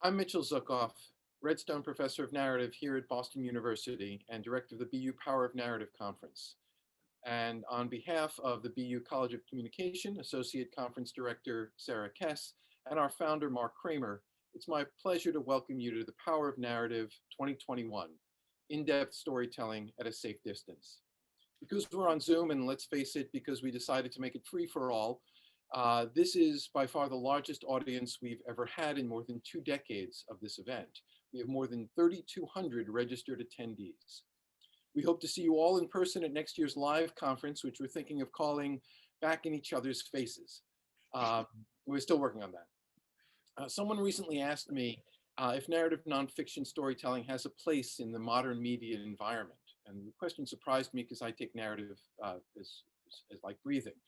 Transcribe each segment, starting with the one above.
I'm Mitchell Zukoff, Redstone Professor of Narrative here at Boston University and Director of the BU Power of Narrative Conference. And on behalf of the BU College of Communication, Associate Conference Director Sarah Kess, and our founder Mark Kramer, it's my pleasure to welcome you to the Power of Narrative 2021, in-depth storytelling at a safe distance. Because we're on Zoom, and let's face it, because we decided to make it free for all, this is by far the largest audience we've ever had in more than 2 decades of this event. We have more than 3,200 registered attendees. We hope to see you all in person at next year's live conference, which we're thinking of calling Back in Each Other's Faces. We're still working on that. Someone recently asked me if narrative nonfiction storytelling has a place in the modern media environment. And the question surprised me because I take narrative as like breathing.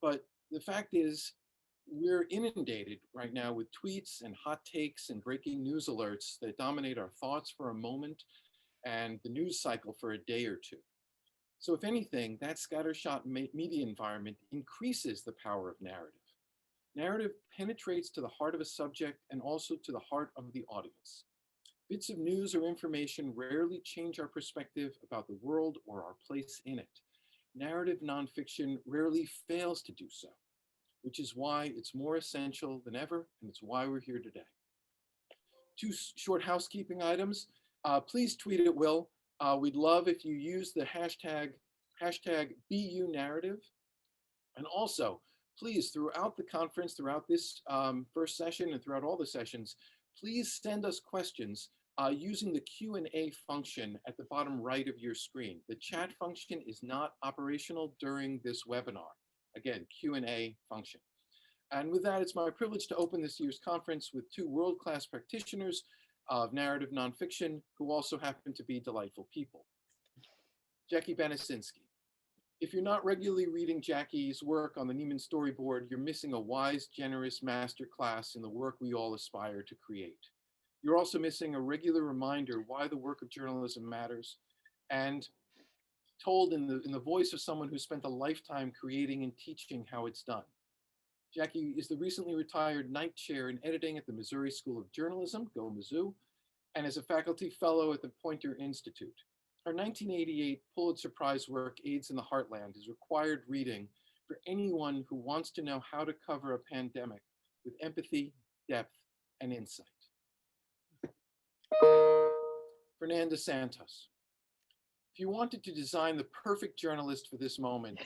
But the fact is, we're inundated right now with tweets and hot takes and breaking news alerts that dominate our thoughts for a moment and the news cycle for a day or two. So if anything, that scattershot media environment increases the power of narrative. Narrative penetrates to the heart of a subject and also to the heart of the audience. Bits of news or information rarely change our perspective about the world or our place in it. Narrative nonfiction rarely fails to do so, which is why it's more essential than ever, and it's why we're here today. 2 short housekeeping items. Please tweet at will. We'd love if you use the hashtag BU narrative. And also, please, throughout the conference, throughout this first session and throughout all the sessions, please send us questions using the Q&A function at the bottom right of your screen. The chat function is not operational during this webinar. Again, Q&A function. And with that, it's my privilege to open this year's conference with 2 world-class practitioners of narrative nonfiction who also happen to be delightful people. Jacqui Banaszynski. If you're not regularly reading Jacqui's work on the Nieman Storyboard, you're missing a wise, generous masterclass in the work we all aspire to create. You're also missing a regular reminder why the work of journalism matters, and told in the voice of someone who spent a lifetime creating and teaching how it's done. Jacqui is the recently retired Knight Chair in Editing at the Missouri School of Journalism, go Mizzou, and is a faculty fellow at the Poynter Institute. Her 1988 Pulitzer Prize work, AIDS in the Heartland, is required reading for anyone who wants to know how to cover a pandemic with empathy, depth, and insight. Fernanda Santos. If you wanted to design the perfect journalist for this moment,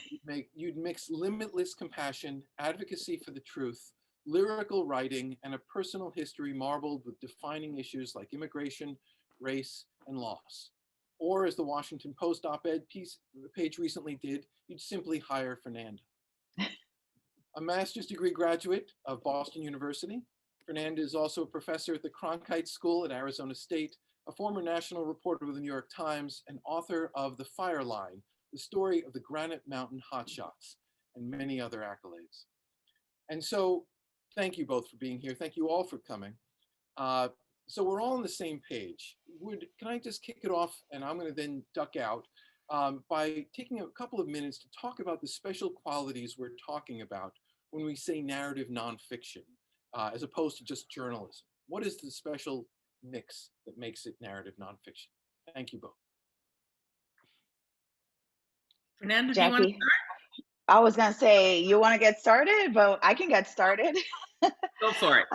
you'd mix limitless compassion, advocacy for the truth, lyrical writing, and a personal history marbled with defining issues like immigration, race, and loss. Or as the Washington Post op-ed page recently did, you'd simply hire Fernanda. A master's degree graduate of Boston University, Fernanda is also a professor at the Cronkite School at Arizona State, a former national reporter with the New York Times, and author of The Fire Line, the story of the Granite Mountain hotshots, and many other accolades. And so, thank you both for being here. Thank you all for coming. So we're all on the same page. Can I just kick it off, and I'm going to then duck out, by taking a couple of minutes to talk about the special qualities we're talking about when we say narrative nonfiction, as opposed to just journalism. What is the special mix that makes it narrative nonfiction? Thank you both. Fernanda, do you want to Jacqui, start? I was gonna say, you want to get started, but I can get started. Go for it.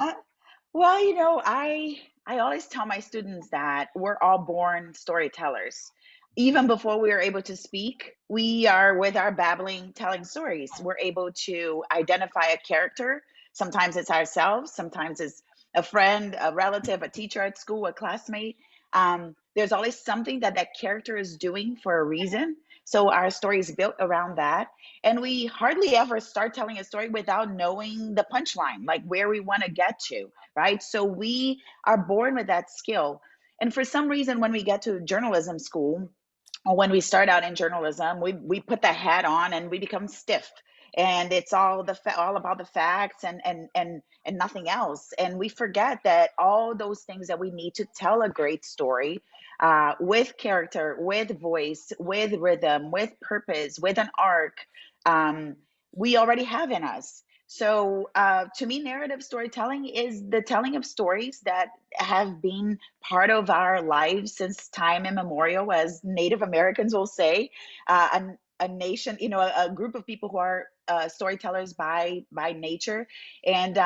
Well, you know, I always tell my students that we're all born storytellers. Even before we are able to speak, we are with our babbling, telling stories. We're able to identify a character. Sometimes it's ourselves, sometimes it's a friend, a relative, a teacher at school, a classmate. There's always something that that character is doing for a reason. So our story is built around that. And we hardly ever start telling a story without knowing the punchline, like where we want to get to, right? So we are born with that skill. And for some reason, when we get to journalism school, or when we start out in journalism, we put the hat on and we become stiff. And it's all about the facts and nothing else. And we forget that all those things that we need to tell a great story, with character, with voice, with rhythm, with purpose, with an arc, we already have in us. So to me, narrative storytelling is the telling of stories that have been part of our lives since time immemorial, as Native Americans will say. A nation, a group of people who are storytellers by nature, and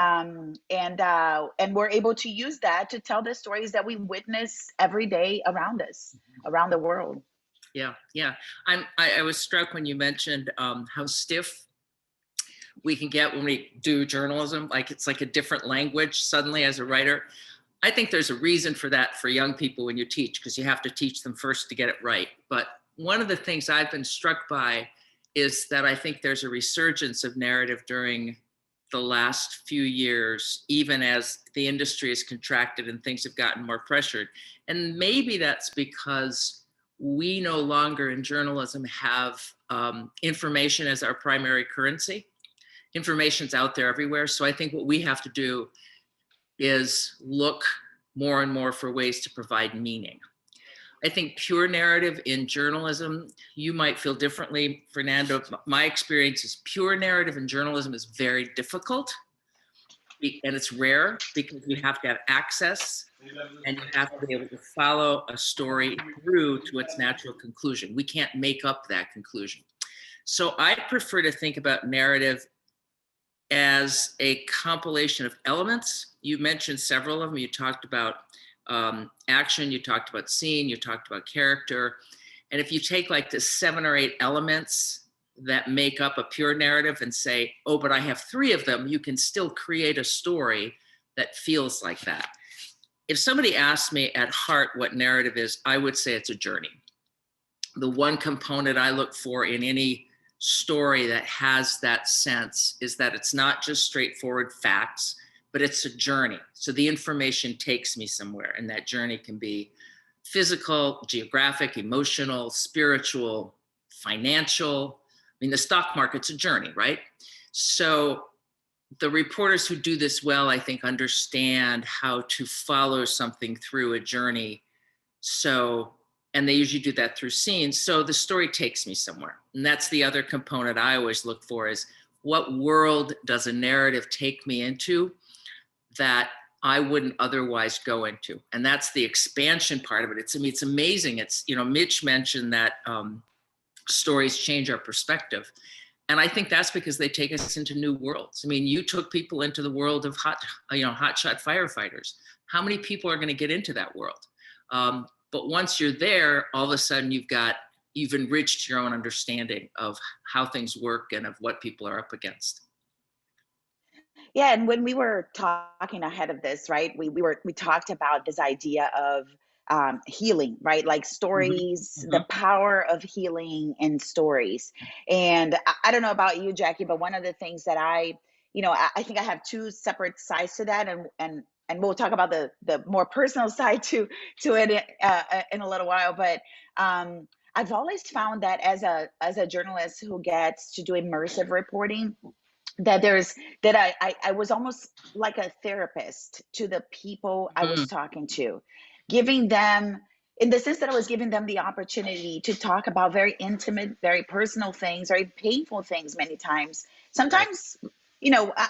we're able to use that to tell the stories that we witness every day around us, around the world. Yeah, yeah. I was struck when you mentioned how stiff we can get when we do journalism. Like it's like a different language suddenly as a writer. I think there's a reason for that for young people when you teach, because you have to teach them first to get it right. But one of the things I've been struck by is that I think there's a resurgence of narrative during the last few years, even as the industry has contracted and things have gotten more pressured. And maybe that's because we no longer in journalism have information as our primary currency. Information's out there everywhere. So I think what we have to do is look more and more for ways to provide meaning. I think pure narrative in journalism, you might feel differently, Fernando. My experience is pure narrative in journalism is very difficult, and it's rare because you have to have access and you have to be able to follow a story through to its natural conclusion. We can't make up that conclusion. So I prefer to think about narrative as a compilation of elements. You mentioned several of them. You talked about action, you talked about scene, you talked about character. And if you take like the 7 or 8 elements that make up a pure narrative and say, oh, but I have 3 of them, you can still create a story that feels like that. If somebody asked me at heart what narrative is, I would say it's a journey. The one component I look for in any story that has that sense is that it's not just straightforward facts, but it's a journey. So the information takes me somewhere, and that journey can be physical, geographic, emotional, spiritual, financial. I mean, the stock market's a journey, right? So the reporters who do this well, I think, understand how to follow something through a journey. And they usually do that through scenes. So the story takes me somewhere. And that's the other component I always look for is what world does a narrative take me into that I wouldn't otherwise go into? And that's the expansion part of it. It's amazing. It's, Mitch mentioned that stories change our perspective. And I think that's because they take us into new worlds. I mean, you took people into the world of hotshot firefighters. How many people are going to get into that world? But once you're there, all of a sudden you've enriched your own understanding of how things work and of what people are up against. Yeah, and when we were talking ahead of this, right, we talked about this idea of healing, right? Like stories, Mm-hmm. the power of healing in stories. And I don't know about you, Jacqui, but one of the things that I think I have 2 separate sides to that, and we'll talk about the more personal side to it in a little while. But I've always found that as a journalist who gets to do immersive reporting, that I was almost like a therapist to the people I was talking to, giving them, in the sense that I was giving them the opportunity to talk about very intimate, very personal things, very painful things many times. Sometimes,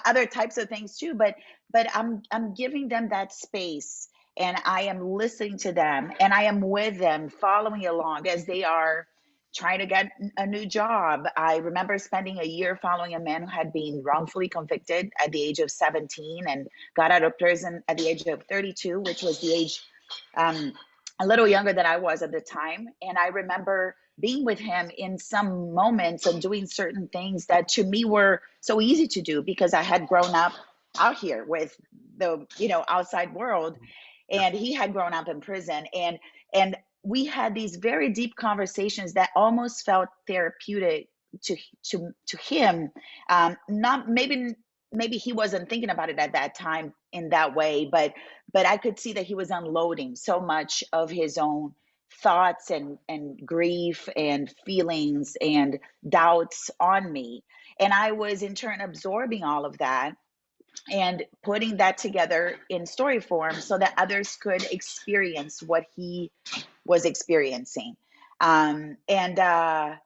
other types of things too, but I'm giving them that space, and I am listening to them, and I am with them, following along as they are trying to get a new job. I remember spending a year following a man who had been wrongfully convicted at the age of 17 and got out of prison at the age of 32, which was the age a little younger than I was at the time. And I remember being with him in some moments and doing certain things that to me were so easy to do because I had grown up out here with the outside world, and he had grown up in prison, and we had these very deep conversations that almost felt therapeutic to him. Not maybe he wasn't thinking about it at that time in that way, but I could see that he was unloading so much of his own thoughts and grief and feelings and doubts on me, and I was in turn absorbing all of that and putting that together in story form so that others could experience what he was experiencing. And the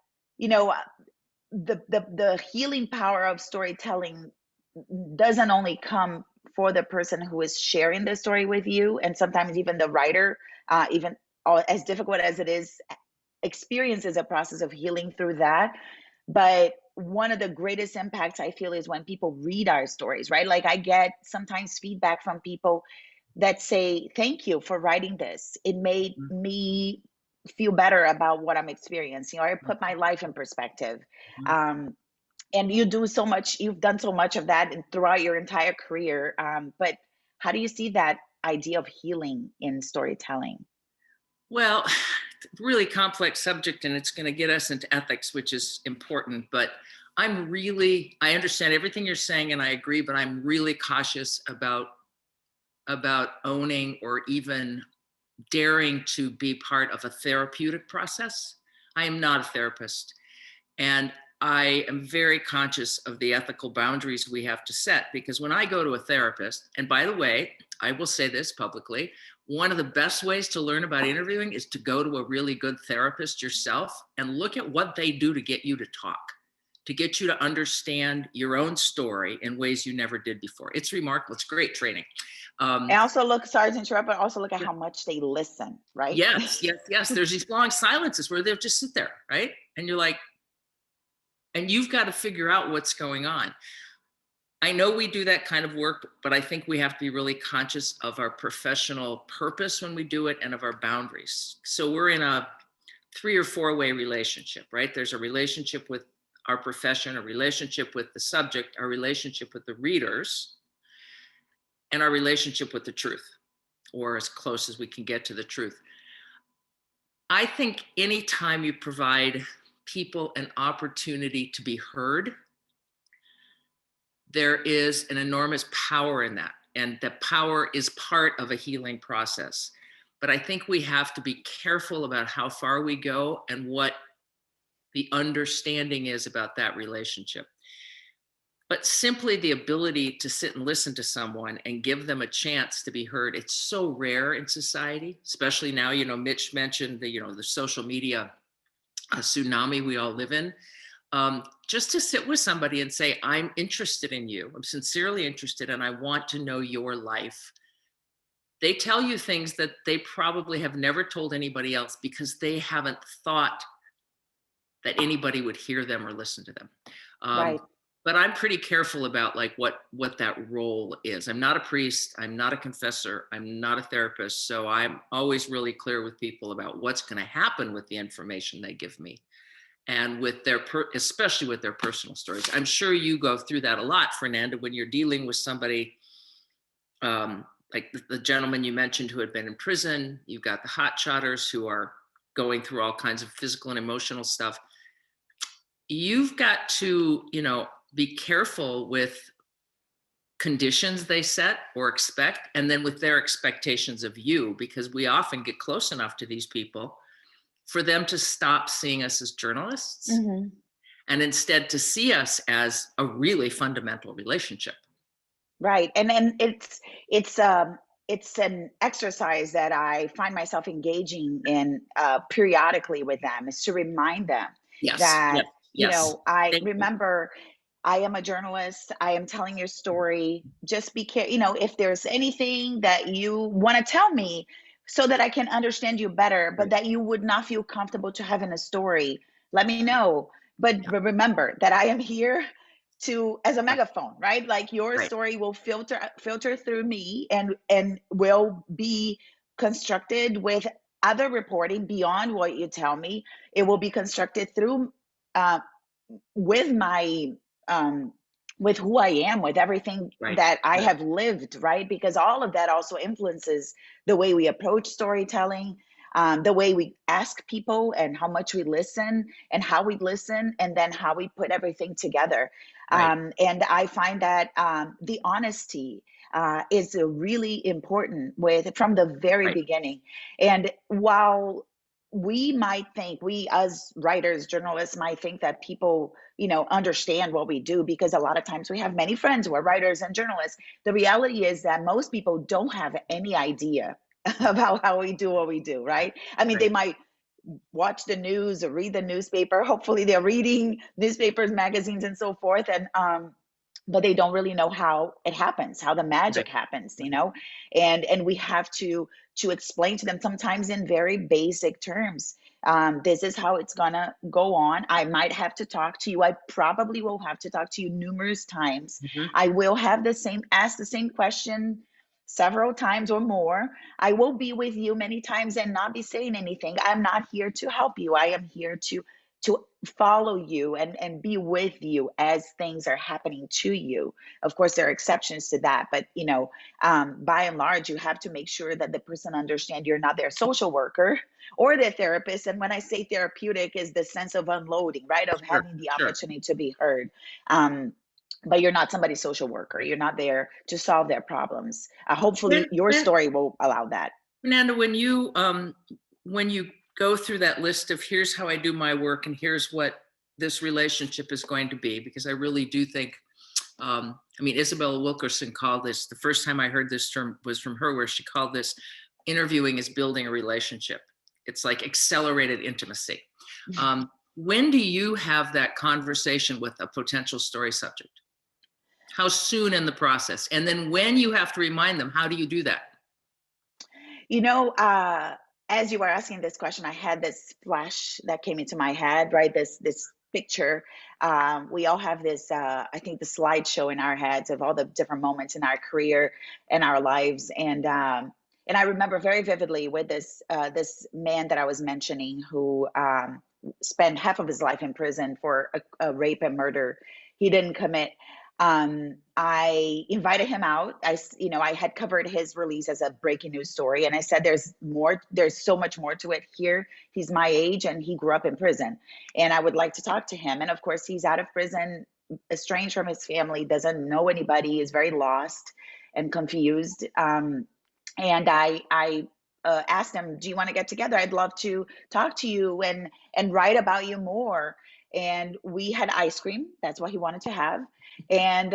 healing power of storytelling doesn't only come for the person who is sharing the story with you, and sometimes even the writer, even as difficult as it is, experiences a process of healing through that. But one of the greatest impacts I feel is when people read our stories, right? Like I get sometimes feedback from people that say, thank you for writing this. It made me feel better about what I'm experiencing, or it put my life in perspective. Um, and you do so much, you've done so much of that throughout your entire career. But how do you see that idea of healing in storytelling? Well, really complex subject, and it's going to get us into ethics, which is important. But I understand everything you're saying, and I agree, but I'm really cautious about owning or even daring to be part of a therapeutic process. I am not a therapist, and I am very conscious of the ethical boundaries we have to set, because when I go to a therapist, and by the way, I will say this publicly, one of the best ways to learn about interviewing is to go to a really good therapist yourself and look at what they do to get you to talk, to get you to understand your own story in ways you never did before. It's remarkable. It's great training. And also look, sorry to interrupt, but also look at how much they listen, right? Yes. There's these long silences where they'll just sit there, right? And you're like, and you've got to figure out what's going on. I know we do that kind of work, but I think we have to be really conscious of our professional purpose when we do it and of our boundaries. So we're in a 3 or 4-way relationship, right? There's a relationship with our profession, a relationship with the subject, our relationship with the readers, and our relationship with the truth, or as close as we can get to the truth. I think anytime you provide people an opportunity to be heard, there is an enormous power in that. And that power is part of a healing process. But I think we have to be careful about how far we go and what the understanding is about that relationship. But simply the ability to sit and listen to someone and give them a chance to be heard, it's so rare in society, especially now. Mitch mentioned the social media tsunami we all live in. Just to sit with somebody and say, I'm interested in you. I'm sincerely interested, and I want to know your life. They tell you things that they probably have never told anybody else because they haven't thought that anybody would hear them or listen to them. Right. But I'm pretty careful about like what that role is. I'm not a priest. I'm not a confessor. I'm not a therapist. So I'm always really clear with people about what's going to happen with the information they give me, and with especially with their personal stories. I'm sure you go through that a lot, Fernanda, when you're dealing with somebody like the gentleman you mentioned who had been in prison. You've got the hotshotters who are going through all kinds of physical and emotional stuff. You've got to, be careful with conditions they set or expect, and then with their expectations of you, because we often get close enough to these people for them to stop seeing us as journalists and instead to see us as a really fundamental relationship. Right. And it's an exercise that I find myself engaging in periodically with them, is to remind them that, I remember I am a journalist. I am telling your story. Just be careful, if there's anything that you want to tell me so that I can understand you better, but that you would not feel comfortable to have in a story, let me know. But remember that I am here as a megaphone, right? Like your story will filter through me and will be constructed with other reporting beyond what you tell me. It will be constructed through with my with who I am, with everything that I have lived, right? Because all of that also influences the way we approach storytelling, the way we ask people and how much we listen and how we listen, and then how we put everything together. And I find that the honesty is really important from the very beginning. And while we as writers, journalists might think that people, understand what we do, because a lot of times we have many friends who are writers and journalists. The reality is that most people don't have any idea about how we do what we do, right? I mean, they might watch the news or read the newspaper. Hopefully they're reading newspapers, magazines, and so forth. And but they don't really know how it happens, how the magic Right. happens, you know. And we have to explain to them, sometimes in very basic terms. This is how it's gonna go on. I might have to talk to you. I probably will have to talk to you numerous times. Mhm. I will have ask the same question several times or more. I will be with you many times and not be saying anything. I'm not here to help you. I am here to follow you and be with you as things are happening to you. Of course, there are exceptions to that, but you know, by and large, you have to make sure that the person understand you're not their social worker or their therapist. And when I say therapeutic, is the sense of unloading, right? Of Sure, having the sure. opportunity to be heard. But you're not somebody's social worker. You're not there to solve their problems. When, Hopefully, your when, story will allow that. Fernanda, when you go through that list of here's how I do my work and here's what this relationship is going to be, because I really do think, I mean, Isabella Wilkerson called this, the first time I heard this term was from her, where she called this interviewing is building a relationship. It's like accelerated intimacy. When do you have that conversation with a potential story subject? How soon in the process? And then when you have to remind them, how do you do that? You know, as you were asking this question, I had this flash that came into my head, right? This picture. We all have this, I think, the slideshow in our heads of all the different moments in our career and our lives. And I remember very vividly with this man that I was mentioning who spent half of his life in prison for a rape and murder he didn't commit. I invited him out. I had covered his release as a breaking news story, and I said, "There's more. There's so much more to it here. He's my age, and he grew up in prison, and I would like to talk to him." And of course, he's out of prison, estranged from his family, doesn't know anybody, is very lost and confused. And I asked him, "Do you want to get together? I'd love to talk to you and write about you more." And we had ice cream. That's what he wanted to have. And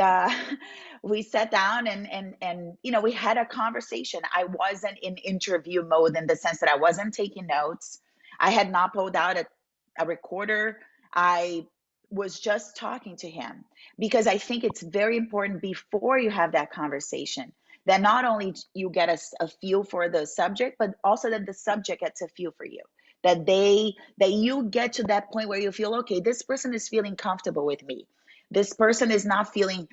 we sat down and we had a conversation. I wasn't in interview mode in the sense that I wasn't taking notes. I had not pulled out a recorder. I was just talking to him because I think it's very important before you have that conversation that not only you get a feel for the subject, but also that the subject gets a feel for you. That you get to that point where you feel, okay, this person is feeling comfortable with me. This person is not feeling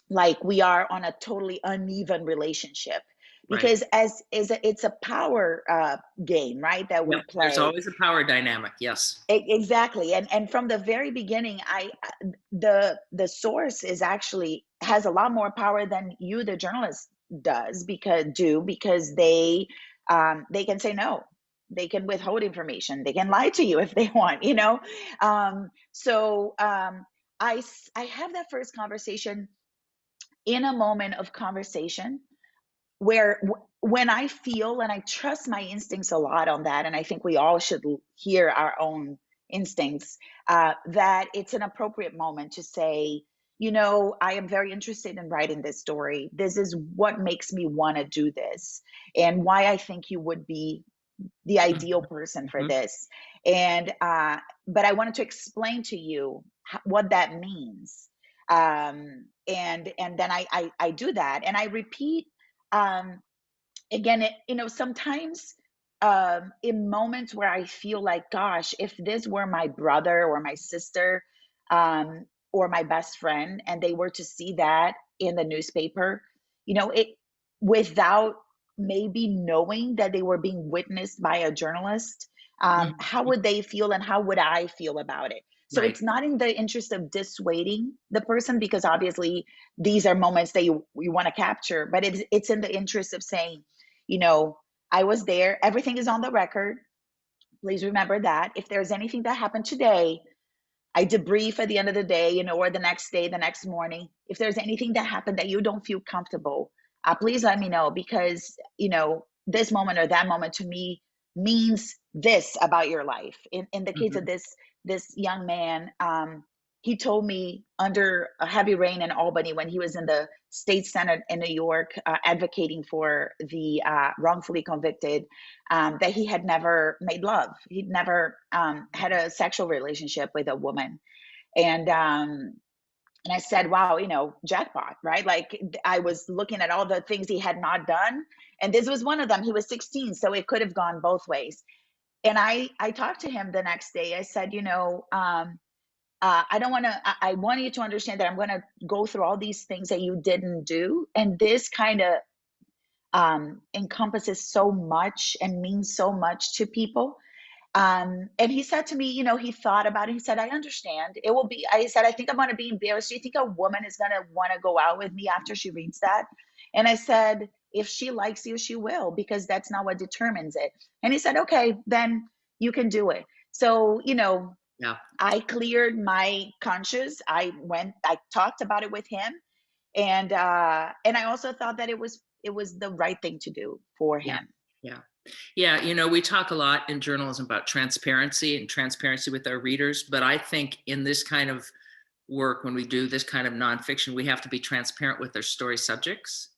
like we are on a totally uneven relationship. Right. Because it's a power game, right? That we Yep. play. There's always a power dynamic. Yes. Exactly. And from the very beginning, the source is actually has a lot more power than you, the journalist, does because they can say no. They can withhold information. They can lie to you if they want, you know. I have that first conversation in a moment of conversation where when I feel, and I trust my instincts a lot on that, and I think we all should hear our own instincts, that it's an appropriate moment to say, I am very interested in writing this story. This is what makes me want to do this, and why I think you would be the ideal person for Mhm. this. And but I wanted to explain to you what that means. And then I do that, and I repeat again. Sometimes in moments where I feel like, gosh, if this were my brother or my sister, or my best friend, and they were to see that in the newspaper, it without maybe knowing that they were being witnessed by a journalist, Mhm. how would they feel and how would I feel about it? So Right. it's not in the interest of dissuading the person, because obviously these are moments that you want to capture, but it's in the interest of saying, I was there. Everything is on the record. Please remember that. If there's anything that happened today, I debrief at the end of the day, or the next day, the next morning. If there's anything that happened that you don't feel comfortable, please let me know, because, this moment or that moment to me means this about your life. In the case of Mhm. this young man, he told me under a heavy rain in Albany, when he was in the state senate in New York, advocating for the wrongfully convicted, that he had never made love. He'd never had a sexual relationship with a woman. And And I said, wow, jackpot, right? Like I was looking at all the things he had not done. And this was one of them. He was 16, so it could have gone both ways. And I talked to him the next day. I said, I don't want to, I want you to understand that I'm going to go through all these things that you didn't do. And this kind of encompasses so much and means so much to people. And he said to me, he thought about it. He said, I understand. It will be, I said, I think I'm going to be embarrassed. Do you think a woman is going to want to go out with me after she reads that? And I said, if she likes you, she will, because that's not what determines it. And he said, okay, then you can do it. So, Yeah. I cleared my conscience. I talked about it with him. And I also thought that it was the right thing to do for him. Yeah. Yeah, we talk a lot in journalism about transparency and transparency with our readers, but I think in this kind of work, when we do this kind of nonfiction, we have to be transparent with our story subjects.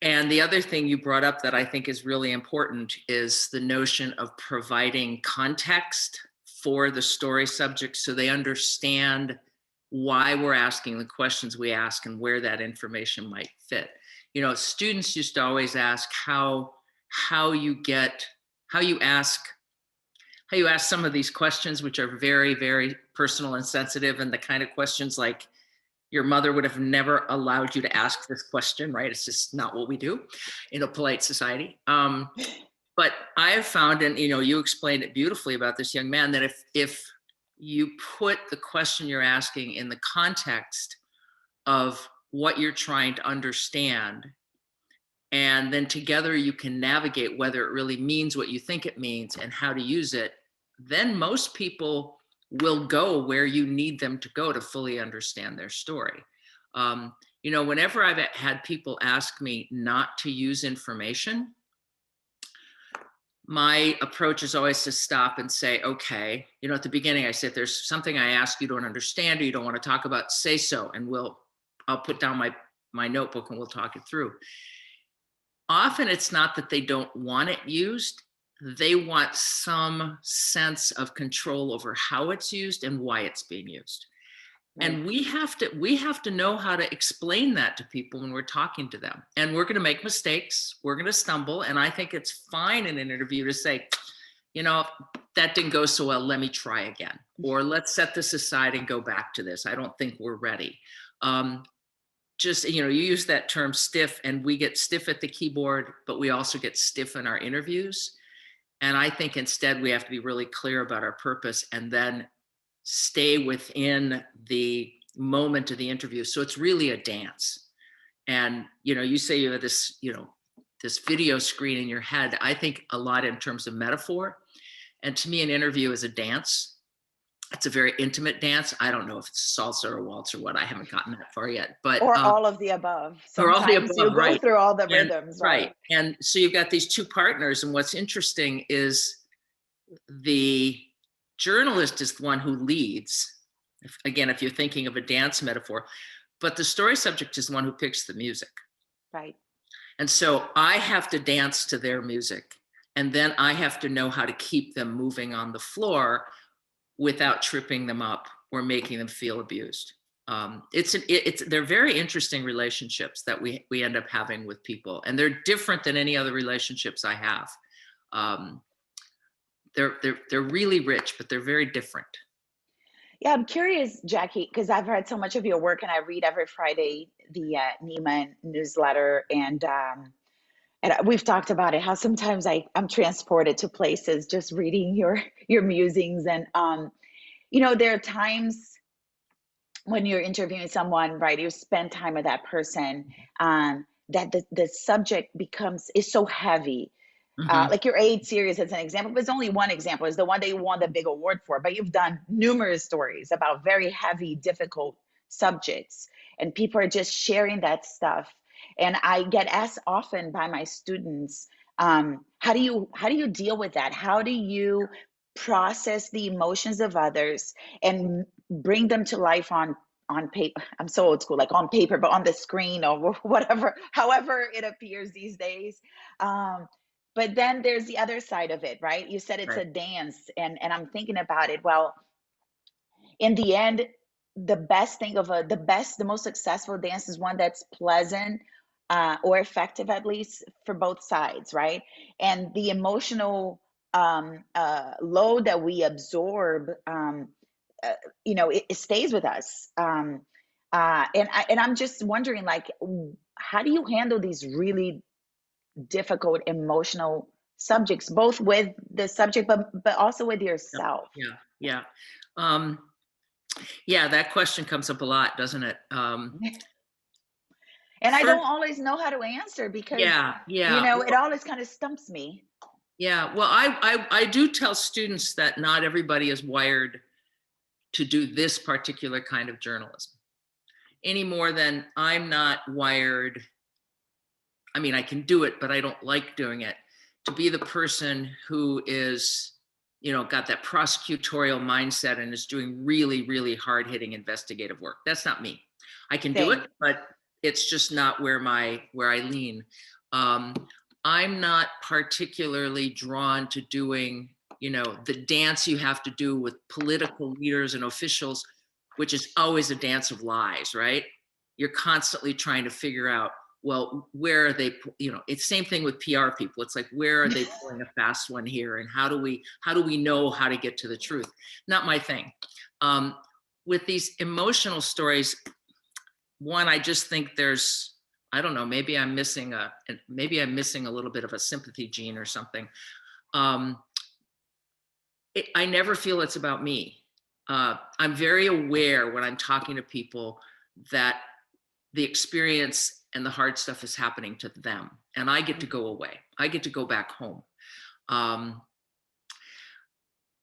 And the other thing you brought up that I think is really important is the notion of providing context for the story subject so they understand why we're asking the questions we ask and where that information might fit. Students used to always ask how you ask some of these questions, which are very, very personal and sensitive, and the kind of questions like your mother would have never allowed you to ask this question, right? It's just not what we do in a polite society. But I have found, and you explained it beautifully about this young man, that if you put the question you're asking in the context of what you're trying to understand, and then together you can navigate whether it really means what you think it means and how to use it, then most people will go where you need them to go to fully understand their story. Whenever I've had people ask me not to use information, my approach is always to stop and say, okay, at the beginning I said, if there's something I ask you don't understand or you don't want to talk about, say so, and I'll put down my notebook and we'll talk it through. Often it's not that they don't want it used. They want some sense of control over how it's used and why it's being used. Right. And we have to know how to explain that to people when we're talking to them. And we're going to make mistakes. We're going to stumble. And I think it's fine in an interview to say, that didn't go so well. Let me try again. Or let's set this aside and go back to this. I don't think we're ready. You use that term stiff, and we get stiff at the keyboard, but we also get stiff in our interviews. And I think instead we have to be really clear about our purpose and then stay within the moment of the interview. So it's really a dance. And, you say you have this, this video screen in your head. I think a lot in terms of metaphor. And to me, an interview is a dance. It's a very intimate dance. I don't know if it's salsa or waltz or what. I haven't gotten that far yet. But or all of the above. Sometimes or all the above, you go right. through all the rhythms, right? And so you've got these two partners. And what's interesting is the journalist is the one who leads. If you're thinking of a dance metaphor, but the story subject is the one who picks the music. Right. And so I have to dance to their music. And then I have to know how to keep them moving on the floor without tripping them up or making them feel abused. They're very interesting relationships that we end up having with people, and they're different than any other relationships I have. They're really rich, but they're very different. Yeah, I'm curious, Jacqui, because I've read so much of your work, and I read every Friday the Neiman newsletter, and we've talked about it, how sometimes I'm transported to places just reading your musings. And, there are times when you're interviewing someone, right, you spend time with that person, that the subject is so heavy. Mm-hmm. Like your AIDS series as an example, but it's only one example, is the one that you won the big award for, but you've done numerous stories about very heavy, difficult subjects, and people are just sharing that stuff. And I get asked often by my students, how do you deal with that? How do you process the emotions of others and bring them to life on paper? I'm so old school, like on paper, but on the screen or whatever, however it appears these days. But then there's the other side of it, right? You said it's right. A dance, and I'm thinking about it. Well, in the end, the best thing of the most successful dance is one that's pleasant, or effective, at least for both sides, right? And the emotional load that we absorb, it stays with us. And I'm just wondering, like, how do you handle these really difficult emotional subjects, both with the subject, but also with yourself? Yeah, yeah. Um, yeah, that question comes up a lot, doesn't it? And I don't First, always know how to answer because, yeah, yeah. it always kind of stumps me. Yeah, well, I do tell students that not everybody is wired to do this particular kind of journalism any more than I'm not wired. I mean, I can do it, but I don't like doing it. To be the person who is, got that prosecutorial mindset and is doing really, really hard hitting investigative work. That's not me. I can do it, Same. but it's just not where I lean. Um, I'm not particularly drawn to doing, the dance you have to do with political leaders and officials, which is always a dance of lies, right? You're constantly trying to figure out, well, where are they, it's same thing with PR people. It's like, where are they pulling a fast one here? And how do we know how to get to the truth? Not my thing. With these emotional stories, one, I just think there's, I don't know, maybe I'm missing a little bit of a sympathy gene or something. I never feel it's about me. I'm very aware when I'm talking to people that the experience and the hard stuff is happening to them, and I get to go away. I get to go back home.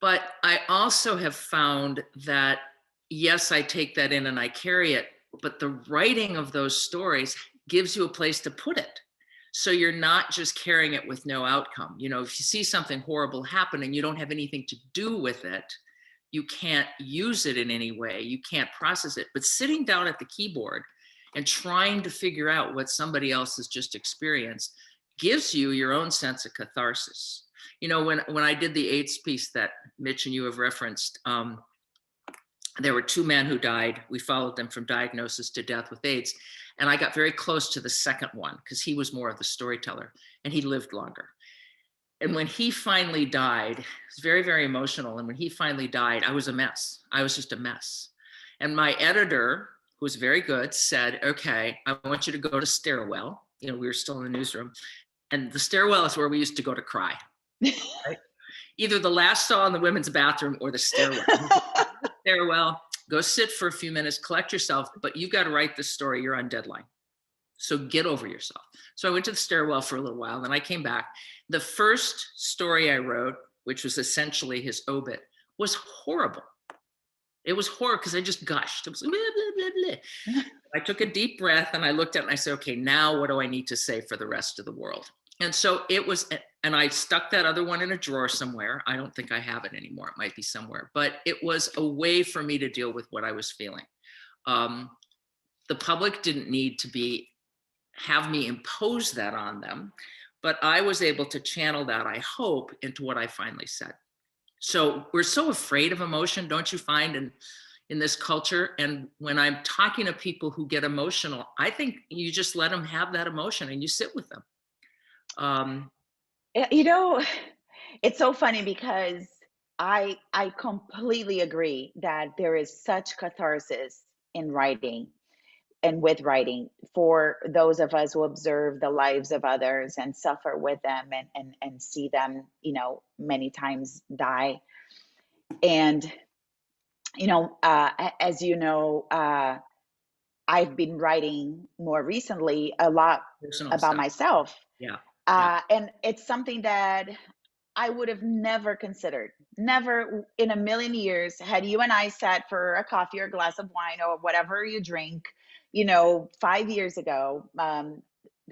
But I also have found that, yes, I take that in and I carry it, but the writing of those stories gives you a place to put it. So you're not just carrying it with no outcome. If you see something horrible happen and you don't have anything to do with it, you can't use it in any way. You can't process it. But sitting down at the keyboard and trying to figure out what somebody else has just experienced gives you your own sense of catharsis. When I did the AIDS piece that Mitch and you have referenced, there were two men who died. We followed them from diagnosis to death with AIDS. And I got very close to the second one because he was more of the storyteller and he lived longer. And when he finally died, it was very, very emotional. And when he finally died, I was a mess. I was just a mess. And my editor, who was very good, said, okay, I want you to go to stairwell. We were still in the newsroom. And the stairwell is where we used to go to cry. Right? Either the last stall in the women's bathroom or the stairwell. Stairwell, go sit for a few minutes, collect yourself, but you've got to write this story. You're on deadline. So get over yourself. So I went to the stairwell for a little while, then I came back. The first story I wrote, which was essentially his obit, was horrible. It was horrible because I just gushed. It was like, blah, blah, blah, blah. I took a deep breath and I looked at it and I said, okay, now what do I need to say for the rest of the world? And so it was, and I stuck that other one in a drawer somewhere. I don't think I have it anymore. It might be somewhere, but it was a way for me to deal with what I was feeling. The public didn't need to have me impose that on them, but I was able to channel that, I hope, into what I finally said. So we're so afraid of emotion, don't you find, in this culture? And when I'm talking to people who get emotional, I think you just let them have that emotion and you sit with them. It's so funny because I completely agree that there is such catharsis in writing and with writing for those of us who observe the lives of others and suffer with them and see them, many times die. And, as you know, I've been writing more recently a lot Personal about stuff. myself. Yeah. And it's something that I would have never considered. Never in a million years had you and I sat for a coffee or a glass of wine or whatever you drink, 5 years ago,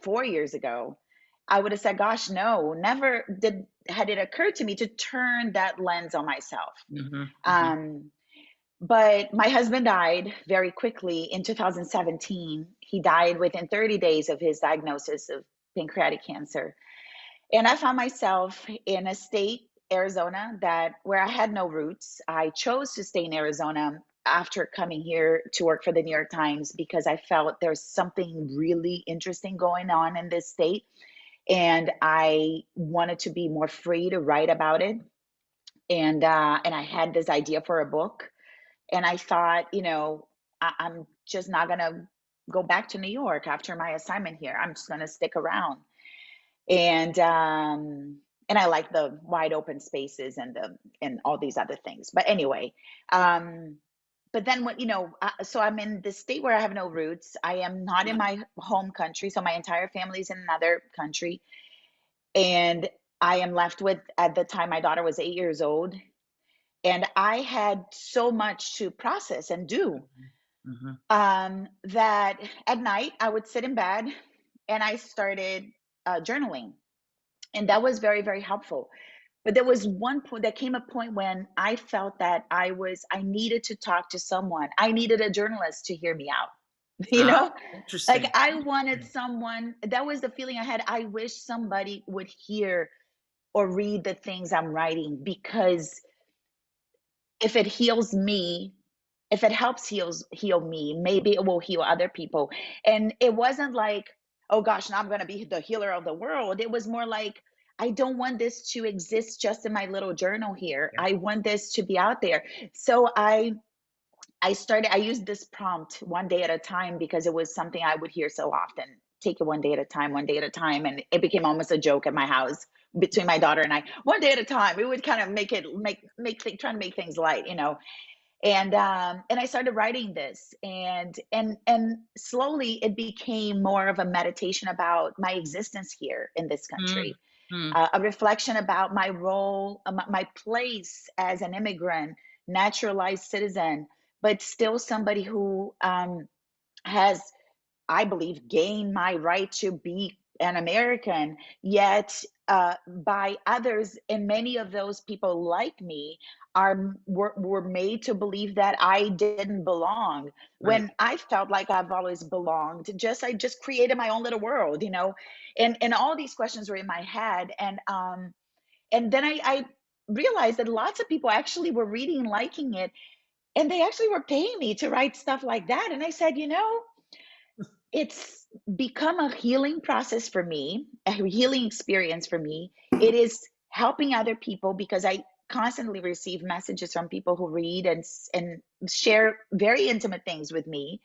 4 years ago, I would have said, gosh, no, never had it occurred to me to turn that lens on myself. Mm-hmm. But my husband died very quickly in 2017. He died within 30 days of his diagnosis of pancreatic cancer. And I found myself in a state, Arizona, where I had no roots. I chose to stay in Arizona after coming here to work for the New York Times because I felt there's something really interesting going on in this state, and I wanted to be more free to write about it. And I had this idea for a book, and I thought, I'm just not gonna go back to New York after my assignment here. I'm just gonna stick around. And I like the wide open spaces and all these other things. But anyway, um, but then so I'm in this state where I have no roots. I am not in my home country, so my entire family is in another country, and I am left with, at the time, my daughter was 8 years old, and I had so much to process and do, that at night I would sit in bed and I started journaling, and that was very, very helpful. But there was one point, there came a point when I felt that I needed to talk to someone. I needed a journalist to hear me out. You know, Interesting. like I wanted someone, that was the feeling I had. I wish somebody would hear or read the things I'm writing, because if it heals me, if it helps heal me, maybe it will heal other people. And it wasn't like, oh gosh, now I'm going to be the healer of the world. It was more like, I don't want this to exist just in my little journal here. Yeah. I want this to be out there. So I used this prompt, one day at a time, because it was something I would hear so often. Take it one day at a time, one day at a time. And it became almost a joke at my house between my daughter and I. One day at a time. We would kind of trying to make things light, and I started writing this, and slowly it became more of a meditation about my existence here in this country, a reflection about my role, my place as an immigrant, naturalized citizen, but still somebody who has, I believe, gained my right to be an American, yet by others, and many of those people like me were made to believe that I didn't belong, Right. when I felt like I've always belonged. I just created my own little world, and all these questions were in my head, and then I realized that lots of people actually were reading, liking it, and they actually were paying me to write stuff like that. And I said, it's become a healing process for me, a healing experience for me. It is helping other people, because I constantly receive messages from people who read and share very intimate things with me.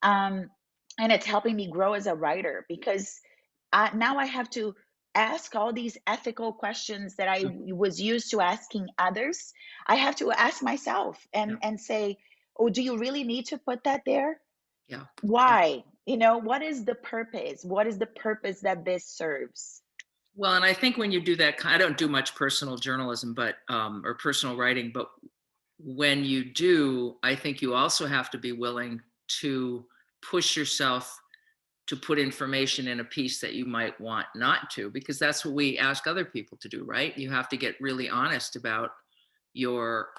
Um, and it's helping me grow as a writer, because now I have to ask all these ethical questions that I was used to asking others. I have to ask myself Yeah. and say, oh, do you really need to put that there? Yeah. Why? What is the purpose? What is the purpose that this serves? Well, and I think when you do that, I don't do much personal journalism, but or personal writing, but when you do, I think you also have to be willing to push yourself to put information in a piece that you might want not to, because that's what we ask other people to do, right? You have to get really honest about your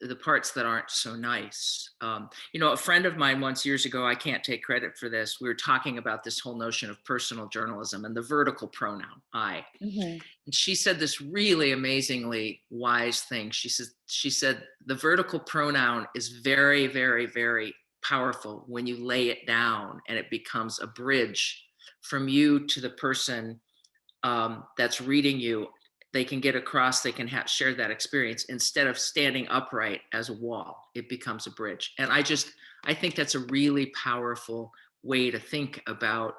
the parts that aren't so nice. A friend of mine once, years ago, I can't take credit for this, we were talking about this whole notion of personal journalism and the vertical pronoun I. Mhm. And she said this really amazingly wise thing. She said the vertical pronoun is very, very, very powerful when you lay it down, and it becomes a bridge from you to the person that's reading you. They can get across, they can share that experience instead of standing upright as a wall. It becomes a bridge. And I think that's a really powerful way to think about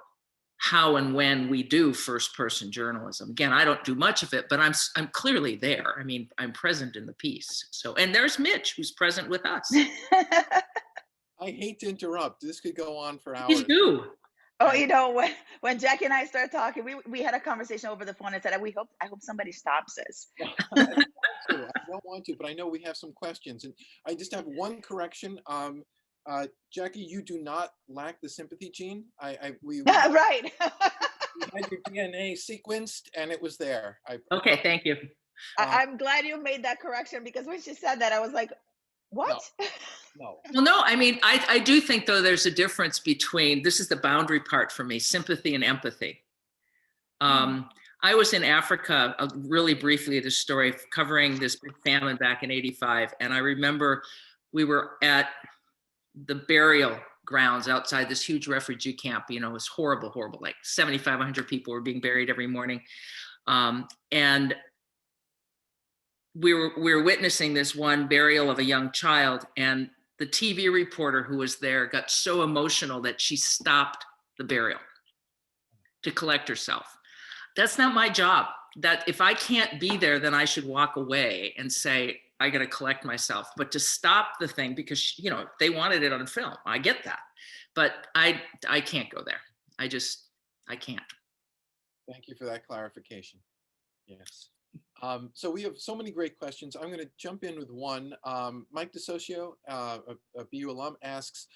how and when we do first person journalism. Again, I don't do much of it, but I'm clearly there. I mean, I'm present in the piece. So, and there's Mitch, who's present with us. I hate to interrupt. This could go on for hours. Please do. Oh, when Jacqui and I started talking, we had a conversation over the phone and said, I hope somebody stops us. I don't want to, but I know we have some questions, and I just have one correction. Jacqui, you do not lack the sympathy gene. We Right. we had your DNA sequenced, and it was there. Okay, thank you. I'm glad you made that correction, because when she said that, I was like, what? No. Well, no, I mean, I do think, though, there's a difference between, this is the boundary part for me, sympathy and empathy. I was in Africa really briefly, this story, covering this big famine back in '85. And I remember we were at the burial grounds outside this huge refugee camp. You know, it was horrible, horrible. Like 7,500 people were being buried every morning. And we were witnessing this one burial of a young child, and the TV reporter who was there got so emotional that she stopped the burial to collect herself. That's not my job. That if I can't be there, then I should walk away and say, I got to collect myself. But to stop the thing, because, you know, they wanted it on film. I get that. But I can't go there. I can't. Thank you for that clarification. Yes. So we have so many great questions. I'm going to jump in with one. Mike DeSocio, a BU alum, asks,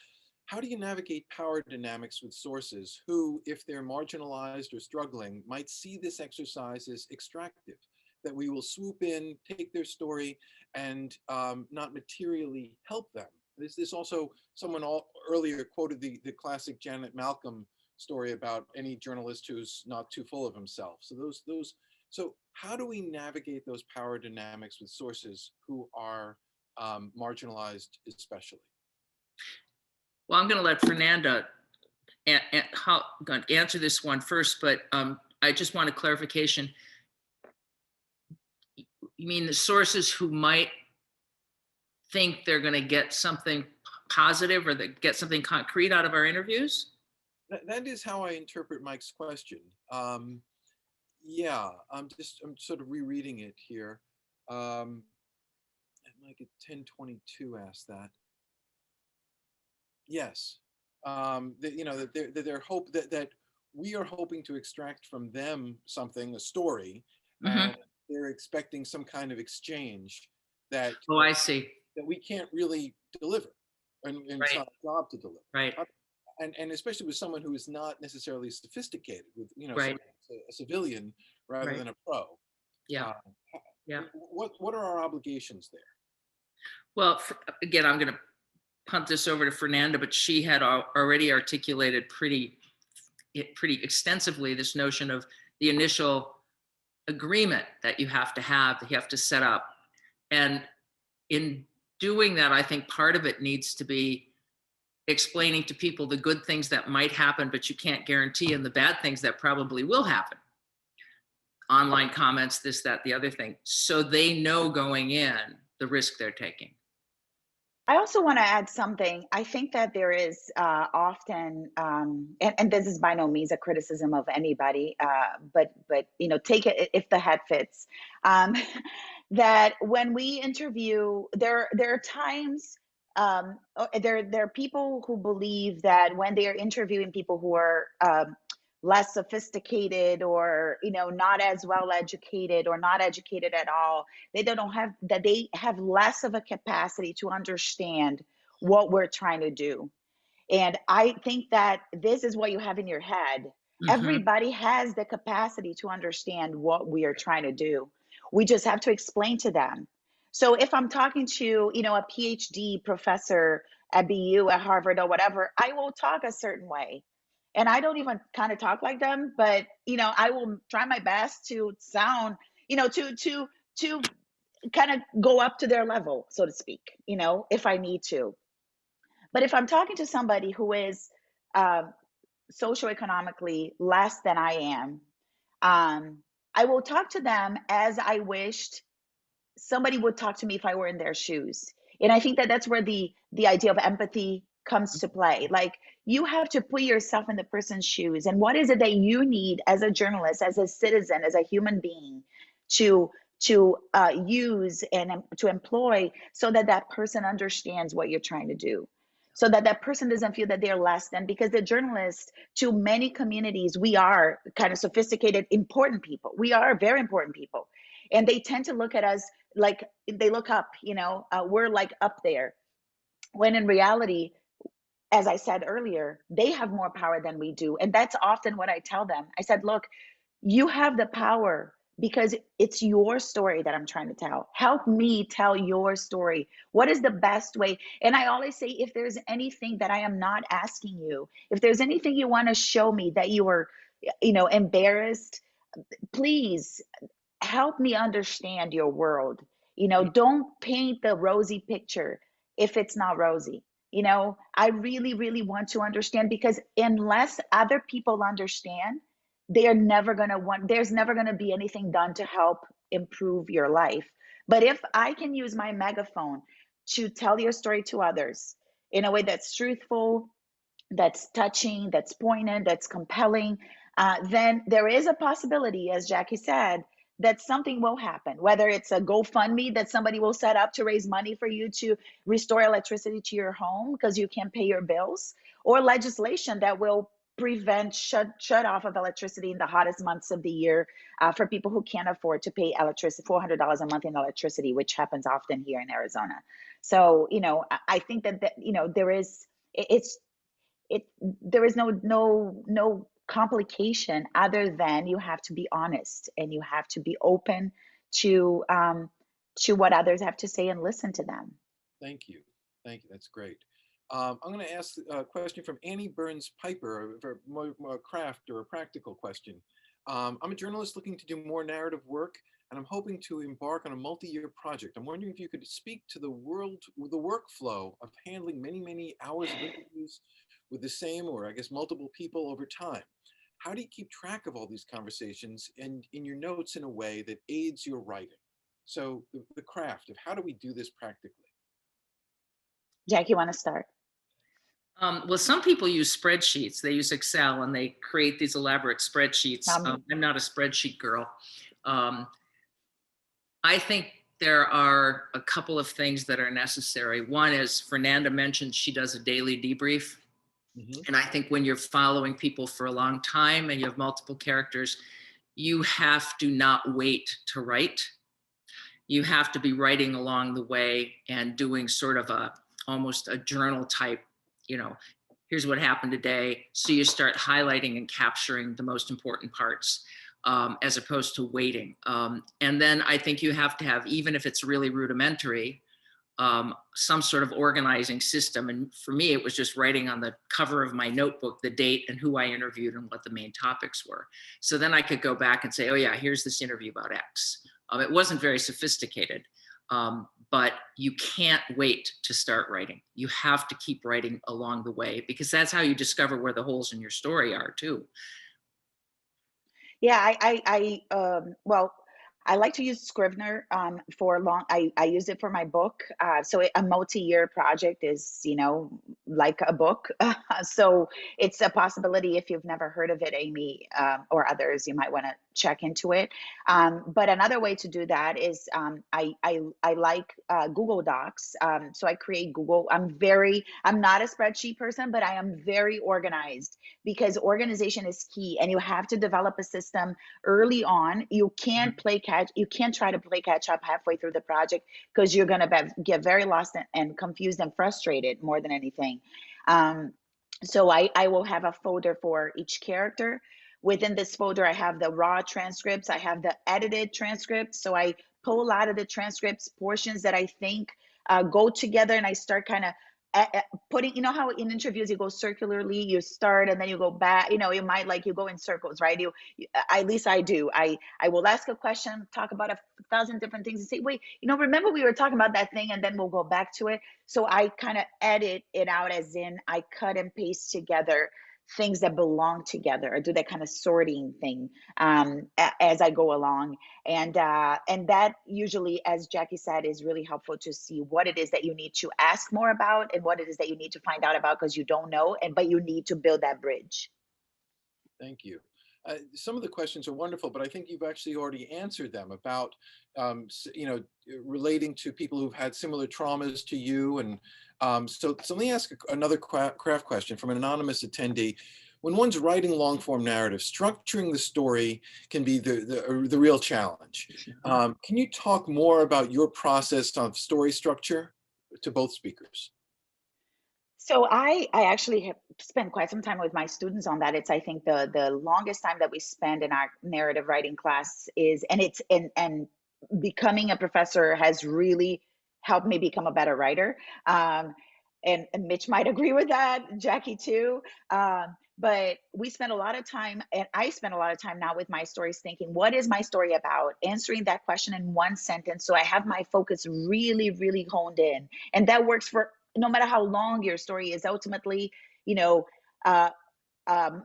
how do you navigate power dynamics with sources who, if they're marginalized or struggling, might see this exercise as extractive, that we will swoop in, take their story, and not materially help them? This also, someone earlier quoted the classic Janet Malcolm story about any journalist who's not too full of himself. So how do we navigate those power dynamics with sources who are marginalized especially? Well, I'm going to let Fernanda answer this one first, but I just want a clarification. You mean the sources who might think they're going to get something positive or get something concrete out of our interviews? That is how I interpret Mike's question. Yeah, I'm sort of rereading it here. Mike at 1022 asked that. Yes, you know, that we are hoping to extract from them something, a story, and they're expecting some kind of exchange that I see, that we can't really deliver, and it's not our job to deliver. Right. And especially with someone who is not necessarily sophisticated, with, you know, Right. a civilian rather than a pro. Yeah. Yeah. What are our obligations there? Well, again, I'm going to punt this over to Fernanda, but she had already articulated pretty extensively this notion of the initial agreement that you have to set up. And in doing that, I think part of it needs to be explaining to people the good things that might happen, but you can't guarantee, and the bad things that probably will happen. Online comments, this, that, the other thing, so they know going in the risk they're taking. I also want to add something. I think that there is often, and this is by no means a criticism of anybody, but you know, take it if the head fits. That when we interview, there are times, there are people who believe that when they are interviewing people who are less sophisticated, or, you know, not as well educated, or not educated at all, they have less of a capacity to understand what we're trying to do. And I think that this is what you have in your head. Everybody has the capacity to understand what we are trying to do. We just have to explain to them. So if I'm talking to, you know, a PhD professor at BU, at Harvard, or whatever, I will talk a certain way. And I don't even kind of talk like them, but, you know, I will try my best to sound, you know, to kind of go up to their level, so to speak, you know, if I need to. But if I'm talking to somebody who is socioeconomically less than I am, I will talk to them as I wished somebody would talk to me if I were in their shoes. And I think that that's where the idea of empathy comes to play. Like, you have to put yourself in the person's shoes, and what is it that you need as a journalist, as a citizen, as a human being, to use and to employ, so that that person understands what you're trying to do, so that that person doesn't feel that they're less than. Because the journalists, to many communities, we are kind of sophisticated, important people. We are very important people, and they tend to look at us like they look up, you know, we're like up there, when in reality, as I said earlier, they have more power than we do. And that's often what I tell them. I said, look, you have the power because it's your story that I'm trying to tell. Help me tell your story. What is the best way? And I always say, if there's anything that I am not asking you, if there's anything you want to show me that you were, you know, embarrassed, please help me understand your world. You know, don't paint the rosy picture. if it's not rosy. You know, I really, really want to understand, because unless other people understand, they're never going to want, there's never going to be anything done to help improve your life. But if I can use my megaphone to tell your story to others in a way that's truthful, that's touching, that's poignant, that's compelling, then there is a possibility, as Jacqui said, that something will happen, whether it's a GoFundMe that somebody will set up to raise money for you to restore electricity to your home because you can't pay your bills, or legislation that will prevent shut off of electricity in the hottest months of the year, for people who can't afford to pay electricity, $400 a month in electricity, which happens often here in Arizona. So, you know, I think that, you know, there is, it's, it, there is no complication other than you have to be honest, and you have to be open to what others have to say and listen to them. Thank you. Thank you. That's great. I'm going to ask a question from Annie Burns Piper, for more craft or a practical question. I'm a journalist looking to do more narrative work, and I'm hoping to embark on a multi-year project. I'm wondering if you could speak to the workflow of handling many, many hours of interviews with the same, or I guess multiple people over time. How do you keep track of all these conversations and in your notes in a way that aids your writing? So the craft of how do we do this practically? Jacqui, want to start? Well, some people use spreadsheets. They use Excel and they create these elaborate spreadsheets. I'm not a spreadsheet girl. I think there are a couple of things that are necessary. One is, Fernanda mentioned she does a daily debrief. Mm-hmm. And I think when you're following people for a long time and you have multiple characters, you have to not wait to write. You have to be writing along the way and doing sort of almost a journal type, you know, here's what happened today. So you start highlighting and capturing the most important parts, as opposed to waiting. And then I think you have to have, even if it's really rudimentary, some sort of organizing system. And for me, it was just writing on the cover of my notebook the date and who I interviewed and what the main topics were. So then I could go back and say, oh yeah, here's this interview about X. It wasn't very sophisticated, but you can't wait to start writing. You have to keep writing along the way, because that's how you discover where the holes in your story are too. Yeah, well, I like to use Scrivener for long. I use it for my book. So a multi-year project is, you know, like a book. So it's a possibility. If you've never heard of it, Amy, or others, you might want to check into it. But another way to do that is I like Google Docs. So I create Google. I'm not a spreadsheet person, but I am very organized, because organization is key, and you have to develop a system early on. You can't you can't try to play catch up halfway through the project, because you're going to get very lost and confused and frustrated more than anything. So I will have a folder for each character. Within this folder, I have the raw transcripts. I have the edited transcripts. So I pull out of the transcripts portions that I think go together, and I start kind of putting, you know how in interviews you go circularly, you start and then you go back, you know, you might you go in circles, right? At least I do. I will ask a question, talk about 1,000 different things, and say, wait, you know, remember we were talking about that thing, and then we'll go back to it. So I kind of edit it out, as in I cut and paste together things that belong together, or do that kind of sorting thing as I go along. And that usually, as Jacqui said, is really helpful to see what it is that you need to ask more about and what it is that you need to find out about, because you don't know, but you need to build that bridge. Thank you. Some of the questions are wonderful, but I think you've actually already answered them about, you know, relating to people who've had similar traumas to you. And so let me ask another craft question from an anonymous attendee. When one's writing long form narrative, structuring the story can be the real challenge. Can you talk more about your process of story structure to both speakers? So I actually have spent quite some time with my students on that. It's, I think, the longest time that we spend in our narrative writing class is, and becoming a professor has really helped me become a better writer. And Mitch might agree with that, Jacqui too. but we spend a lot of time, and I spend a lot of time now with my stories thinking, what is my story about? Answering that question in one sentence. So I have my focus really, really honed in. And that works for no matter how long your story is. Ultimately, you know, uh,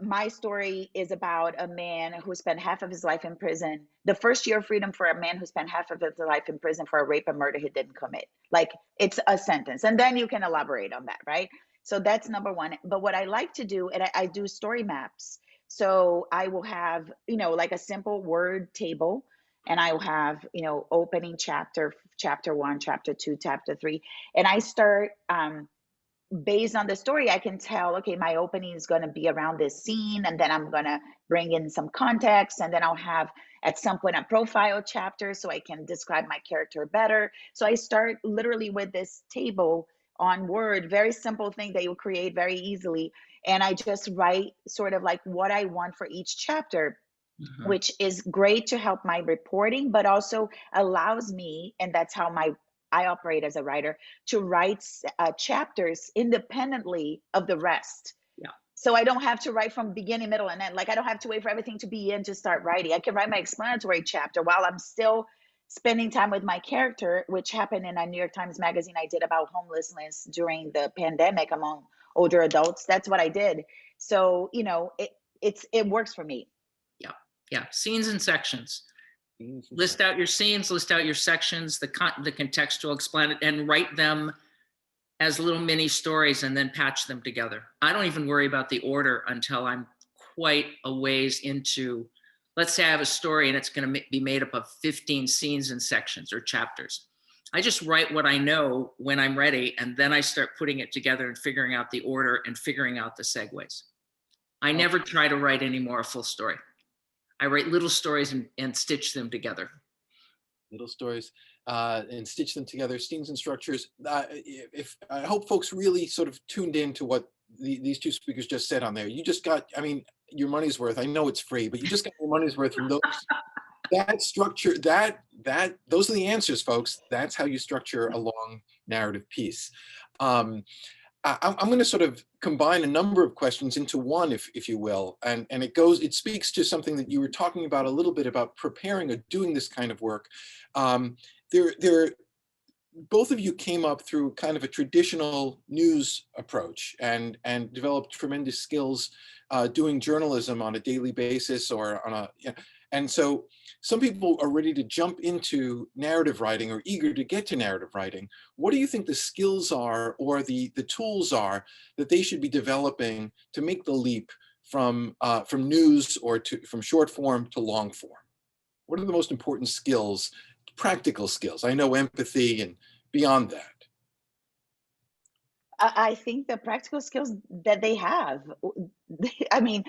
my story is about a man who spent half of his life in prison. The first year of freedom for a man who spent half of his life in prison for a rape and murder he didn't commit. Like, it's a sentence. And then you can elaborate on that, right? So that's number one. But what I like to do, and I do story maps. So I will have, like a simple word table, and I will have, opening chapter, chapter one, chapter two, chapter three. And I start, based on the story, I can tell, okay, my opening is going to be around this scene, and then I'm going to bring in some context, and then I'll have at some point a profile chapter so I can describe my character better. So I start literally with this table on Word, very simple thing that you create very easily. And I just write sort of like what I want for each chapter, which is great to help my reporting, but also allows me, and that's how I operate as a writer, to write chapters independently of the rest. Yeah. So I don't have to write from beginning, middle, and end. Like, I don't have to wait for everything to be in to start writing. I can write my explanatory chapter while I'm still spending time with my character, which happened in a New York Times magazine I did about homelessness during the pandemic among older adults. That's what I did. So, it works for me. Yeah, scenes and sections. List out your scenes, list out your sections, the contextual, explain it, and write them as little mini stories, and then patch them together. I don't even worry about the order until I'm quite a ways into, let's say I have a story and it's going to be made up of 15 scenes and sections or chapters. I just write what I know when I'm ready, and then I start putting it together and figuring out the order and figuring out the segues. I never try to write anymore a full story. I write little stories and stitch them together. Little stories and stitch them together, scenes and structures. If I hope folks really sort of tuned in to what these two speakers just said on there. You just got, I mean, your money's worth. I know it's free, but you just got your money's worth from those. That structure, those are the answers, folks. That's how you structure a long narrative piece. I'm going to sort of combine a number of questions into one, if you will, and it speaks to something that you were talking about a little bit about preparing or doing this kind of work. Both of you came up through kind of a traditional news approach and developed tremendous skills doing journalism on a daily basis or on a, and so some people are ready to jump into narrative writing or eager to get to narrative writing. What do you think the skills are or the tools are that they should be developing to make the leap from news or from short form to long form? What are the most important skills, practical skills? I know empathy and beyond that. I think the practical skills that they have, I mean,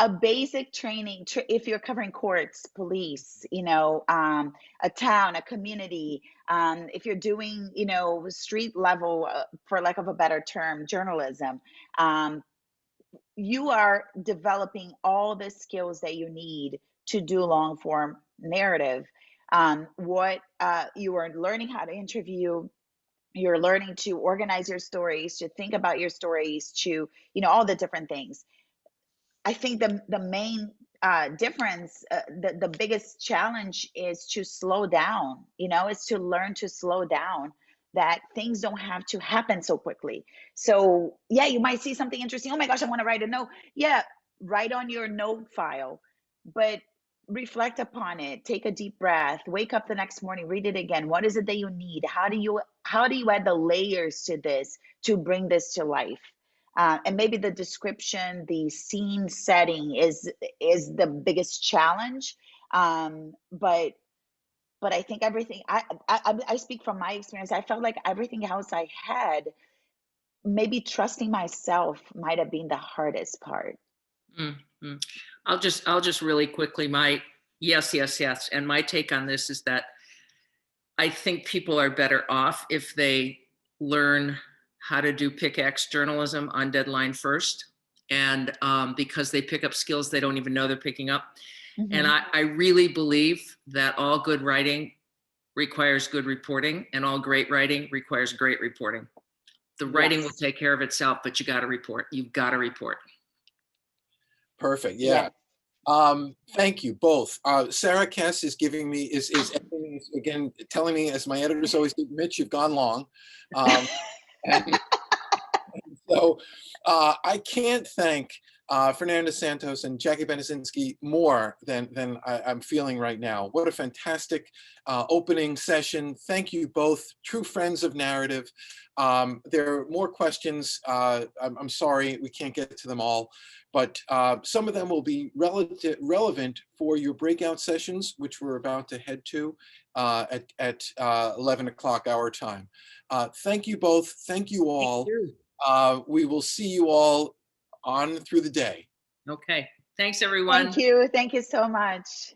a basic training, if you're covering courts, police, a town, a community, if you're doing, street level, for lack of a better term, journalism, you are developing all the skills that you need to do long form narrative. You are learning how to interview, you're learning to organize your stories, to think about your stories, to, all the different things. I think the main difference, the biggest challenge is to slow down, is to learn to slow down, that things don't have to happen so quickly. So yeah, you might see something interesting. Oh my gosh, I want to write a note. Yeah, write on your note file, but reflect upon it, take a deep breath, wake up the next morning, read it again. What is it that you need? How do you add the layers to this to bring this to life? And maybe the description, the scene setting is the biggest challenge. But I think everything, I speak from my experience. I felt like everything else I had, maybe trusting myself might have been the hardest part. Mm-hmm. I'll just really quickly, yes. And my take on this is that I think people are better off if they learn how to do pickaxe journalism on deadline first. And because they pick up skills they don't even know they're picking up. Mm-hmm. And I really believe that all good writing requires good reporting, and all great writing requires great reporting. The writing will take care of itself, but you got to report. You've got to report. Perfect. Yeah. Thank you both. Sarah Kess is giving me, is editing this again, telling me, as my editors always do, Mitch, you've gone long. And so I can't thank Fernanda Santos and Jacqui Banaszynski more than I'm feeling right now. What a fantastic opening session. Thank you both, true friends of narrative. There are more questions. I'm sorry we can't get to them all, but some of them will be relevant for your breakout sessions, which we're about to head to at 11 o'clock our time. Thank you both. Thank you all. Thank you. We will see you all on through the day. Okay. Thanks, everyone. Thank you. Thank you so much.